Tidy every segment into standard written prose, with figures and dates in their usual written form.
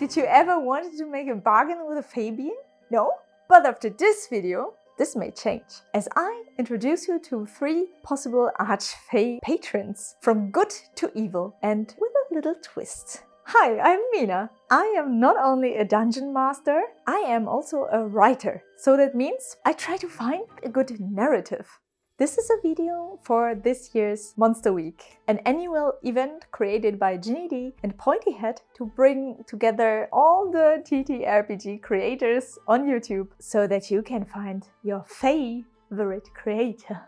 Did you ever want to make a bargain with a Fey being? No? But after this video, this may change, as I introduce you to 3 possible Archfey Patrons, from good to evil, and with a little twist. Hi, I'm Mina. I am not only a dungeon master, I am also a writer. So that means I try to find a good narrative. This is a video for this year's Monsterweek, an annual event created by Ginny D and Pointy Head to bring together all the Ttrpg creators on YouTube so that you can find your favorite creator.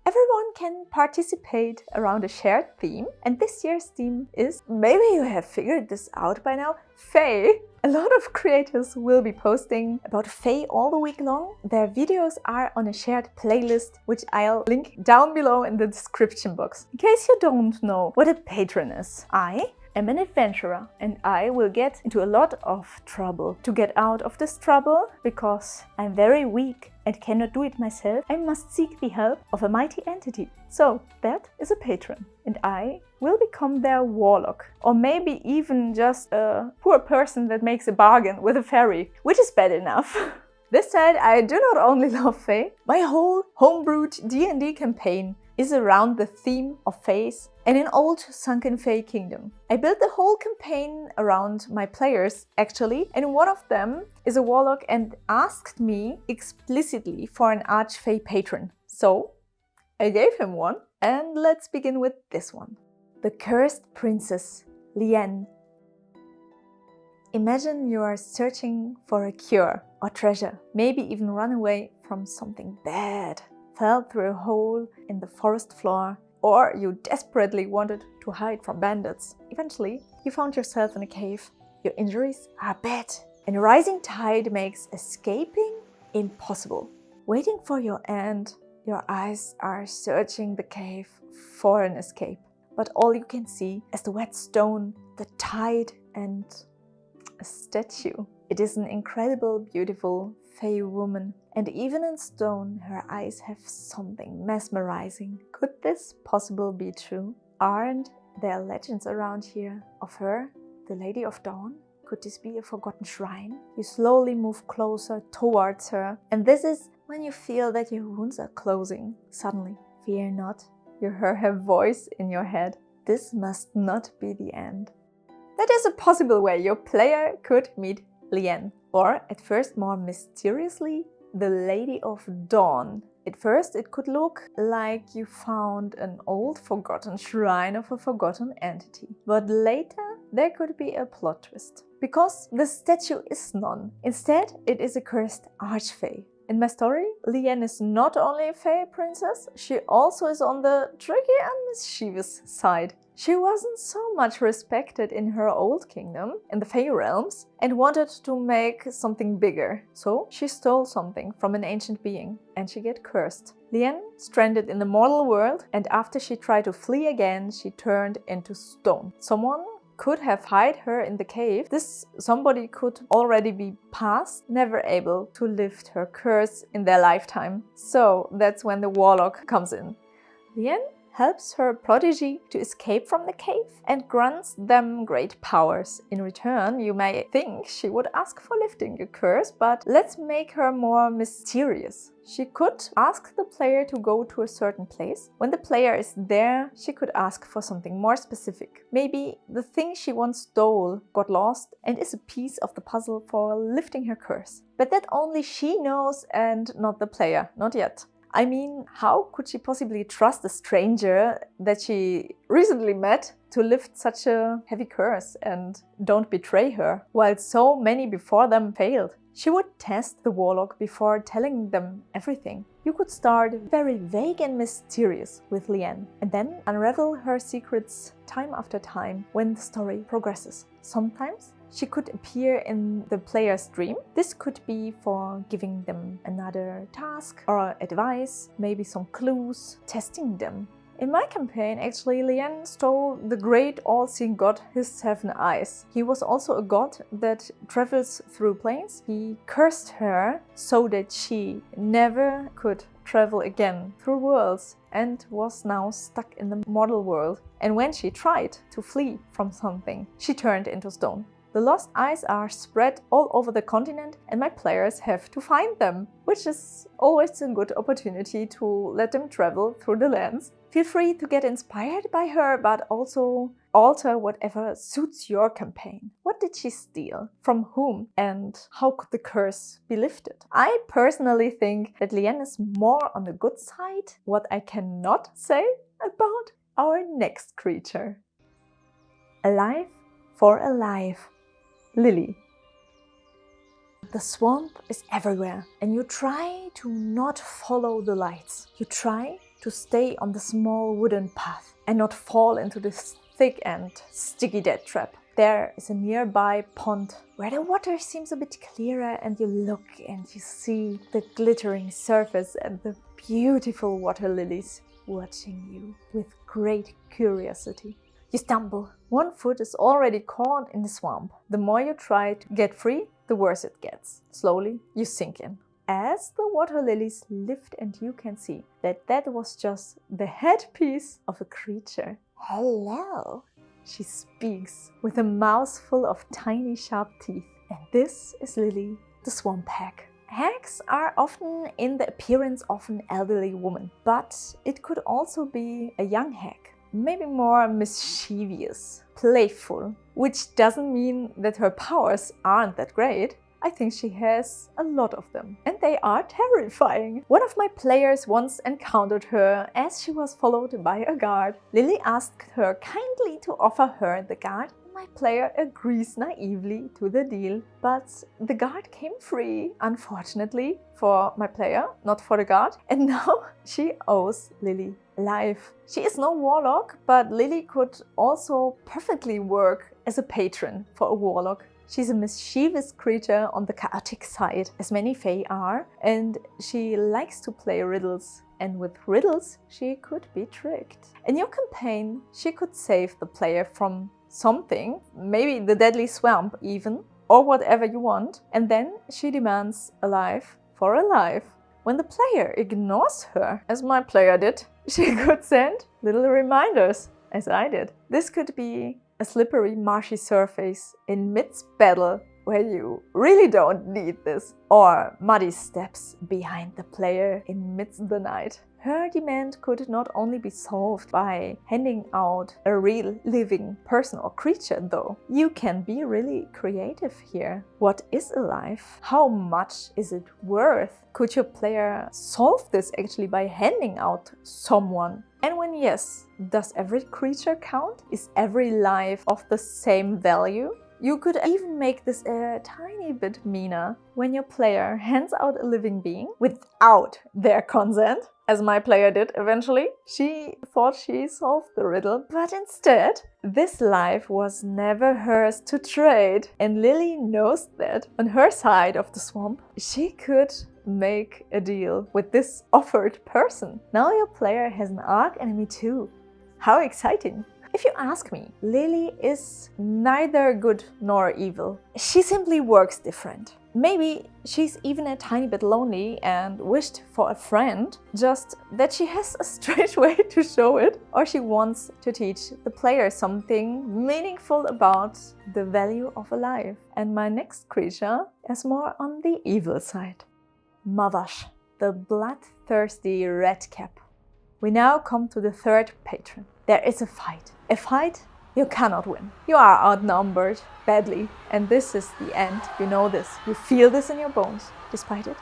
Everyone can participate around a shared theme, and this year's theme is, maybe you have figured this out by now, Fey. A lot of creators will be posting about Fey all the week long. Their videos are on a shared playlist, which I'll link down below in the description box. In case you don't know what a patron is, I am an adventurer and I will get into a lot of trouble. To get out of this trouble, because I'm very weak and cannot do it myself, I must seek the help of a mighty entity. So that is a patron, and I will become their warlock, or maybe even just a poor person that makes a bargain with a fairy, which is bad enough. This said, I do not only love Fey. My whole homebrewed D&D campaign is around the theme of Feys and an old sunken Fey kingdom. I built the whole campaign around my players, actually, and one of them is a warlock and asked me explicitly for an Archfey Patron. So I gave him one, and let's begin with this one. The Cursed Princess, Lien. Imagine you are searching for a cure or treasure, maybe even run away from something bad, fell through a hole in the forest floor, or you desperately wanted to hide from bandits. Eventually, you found yourself in a cave. Your injuries are bad, and a rising tide makes escaping impossible. Waiting for your end, your eyes are searching the cave for an escape. But all you can see is the wet stone, the tide, and a statue. It is an incredible, beautiful Fey woman, and even in stone, her eyes have something mesmerizing. Could this possibly be true? Aren't there legends around here of her, the Lady of Dawn? Could this be a forgotten shrine? You slowly move closer towards her, and this is when you feel that your wounds are closing. Suddenly, fear not, you hear her voice in your head. This must not be the end. That is a possible way your player could meet Lien, or at first more mysteriously, the Lady of Dawn. At first it could look like you found an old forgotten shrine of a forgotten entity. But later there could be a plot twist, because the statue is none. Instead, it is a cursed Archfey. In my story, Lien is not only a Fey princess, she also is on the tricky and mischievous side. She wasn't so much respected in her old kingdom, in the Fey realms, and wanted to make something bigger. So she stole something from an ancient being, and she get cursed. Lien stranded in the mortal world, and after she tried to flee again, she turned into stone. Someone could have hid her in the cave. This somebody could already be past, never able to lift her curse in their lifetime. So that's when the warlock comes in. Lien helps her protege to escape from the cave and grants them great powers. In return, you may think she would ask for lifting a curse, but let's make her more mysterious. She could ask the player to go to a certain place. When the player is there, she could ask for something more specific. Maybe the thing she once stole got lost and is a piece of the puzzle for lifting her curse. But that only she knows and not the player, not yet. I mean, how could she possibly trust a stranger that she recently met to lift such a heavy curse and don't betray her, while so many before them failed? She would test the warlock before telling them everything. You could start very vague and mysterious with Lien, and then unravel her secrets time after time when the story progresses. Sometimes she could appear in the player's dream. This could be for giving them another task or advice, maybe some clues, testing them. In my campaign, actually, Lien stole the great all-seeing god, his 7 eyes. He was also a god that travels through planes. He cursed her so that she never could travel again through worlds and was now stuck in the mortal world. And when she tried to flee from something, she turned into stone. The lost eyes are spread all over the continent and my players have to find them, which is always a good opportunity to let them travel through the lands. Feel free to get inspired by her, but also alter whatever suits your campaign. What did she steal? From whom? And how could the curse be lifted? I personally think that Liane is more on the good side. What I cannot say about our next creature. Alive for alive. Lily. The swamp is everywhere and you try to not follow the lights. You try to stay on the small wooden path and not fall into this thick and sticky death trap. There is a nearby pond where the water seems a bit clearer and you look and you see the glittering surface and the beautiful water lilies watching you with great curiosity. You stumble. One foot is already caught in the swamp. The more you try to get free, the worse it gets. Slowly, you sink in. As the water lilies lift and you can see that that was just the headpiece of a creature. Hello, she speaks with a mouthful of tiny sharp teeth. And this is Lily, the swamp hag. Hags are often in the appearance of an elderly woman, but it could also be a young hag. Maybe more mischievous, playful, which doesn't mean that her powers aren't that great. I think she has a lot of them, and they are terrifying. One of my players once encountered her as she was followed by a guard. Lily asked her kindly to offer her the guard. My player agrees naively to the deal, but the guard came free, unfortunately, for my player, not for the guard, and now she owes Lily life. She is no warlock, but Lily could also perfectly work as a patron for a warlock. She's a mischievous creature on the chaotic side, as many Fey are, and she likes to play riddles. And with riddles, she could be tricked. In your campaign, she could save the player from something, maybe the deadly swamp even, or whatever you want, and then she demands a life for a life. When the player ignores her, as my player did, she could send little reminders, as I did. This could be a slippery, marshy surface in mid-battle where you really don't need this, or muddy steps behind the player in midst the night. Her demand could not only be solved by handing out a real living person or creature though. You can be really creative here. What is alive? How much is it worth? Could your player solve this actually by handing out someone? And when yes, does every creature count? Is every life of the same value? You could even make this a tiny bit meaner when your player hands out a living being without their consent, as my player did eventually. She thought she solved the riddle, but instead, this life was never hers to trade. And Lily knows that. On her side of the swamp, she could make a deal with this offered person. Now your player has an arch enemy too. How exciting! If you ask me, Lily is neither good nor evil. She simply works different. Maybe she's even a tiny bit lonely and wished for a friend, just that she has a strange way to show it, or she wants to teach the player something meaningful about the value of a life. And my next creature is more on the evil side. Mavash, the bloodthirsty redcap. We now come to the third patron. There is a fight. A fight you cannot win. You are outnumbered badly, and this is the end. You know this. You feel this in your bones. Despite it,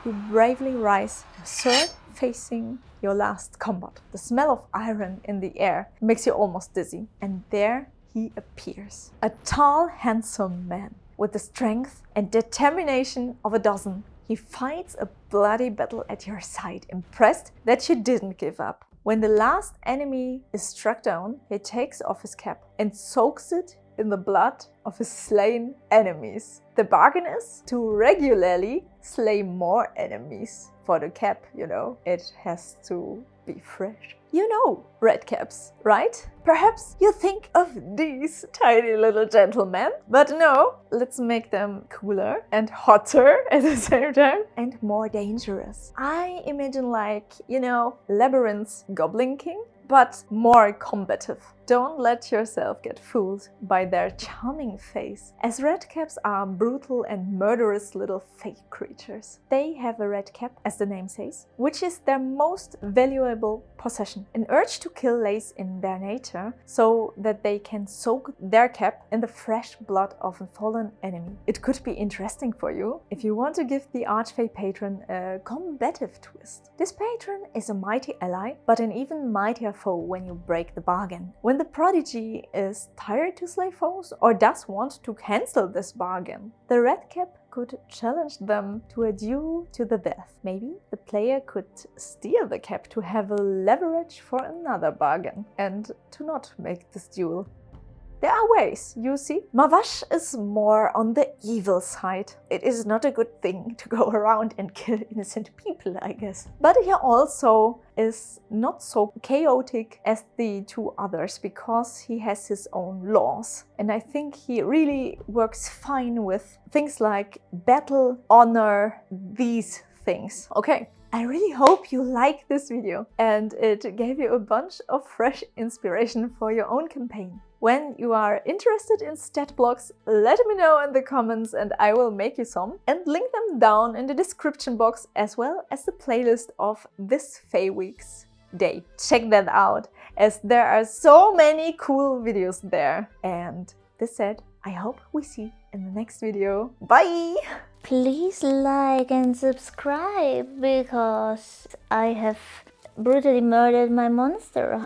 you bravely rise, your sword facing your last combat. The smell of iron in the air makes you almost dizzy. And there he appears. A tall, handsome man with the strength and determination of a dozen. He fights a bloody battle at your side, impressed that you didn't give up. When the last enemy is struck down, he takes off his cap and soaks it in the blood of his slain enemies. The bargain is to regularly slay more enemies. For the cap, you know, it has to be fresh. You know red caps, right? Perhaps you think of these tiny little gentlemen, but no, let's make them cooler and hotter at the same time and more dangerous. I imagine like, you know, Labyrinth's Goblin King, but more combative. don't let yourself get fooled by their charming face, as redcaps are brutal and murderous little fey creatures. They have a red cap, as the name says, which is their most valuable possession. An urge to kill lays in their nature, so that they can soak their cap in the fresh blood of a fallen enemy. It could be interesting for you if you want to give the Archfey Patron a combative twist. This patron is a mighty ally, but an even mightier foe when you break the bargain. When the prodigy is tired to slay foes or does want to cancel this bargain, the redcap could challenge them to a duel to the death. Maybe the player could steal the cap to have a leverage for another bargain and to not make this duel. There are ways, you see. Mavash is more on the evil side. It is not a good thing to go around and kill innocent people, I guess. But he also is not so chaotic as the two others because he has his own laws. And I think he really works fine with things like battle, honor, these things. Okay. I really hope you liked this video and it gave you a bunch of fresh inspiration for your own campaign. When you are interested in stat blocks, let me know in the comments and I will make you some and link them down in the description box, as well as the playlist of this Feyweek's day. Check that out, as there are so many cool videos there. And this said, I hope we see in the next video. Bye! Please like and subscribe, because I have brutally murdered my monster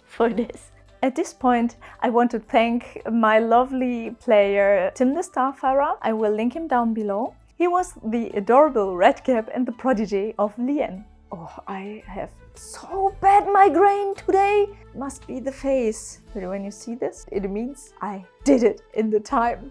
for this. At this point, I want to thank my lovely player Tim the Starfarer. I will link him down below. He was the adorable redcap and the prodigy of Lien. Oh, I have so bad migraine today. Must be the face. But when you see this, it means I did it in the time.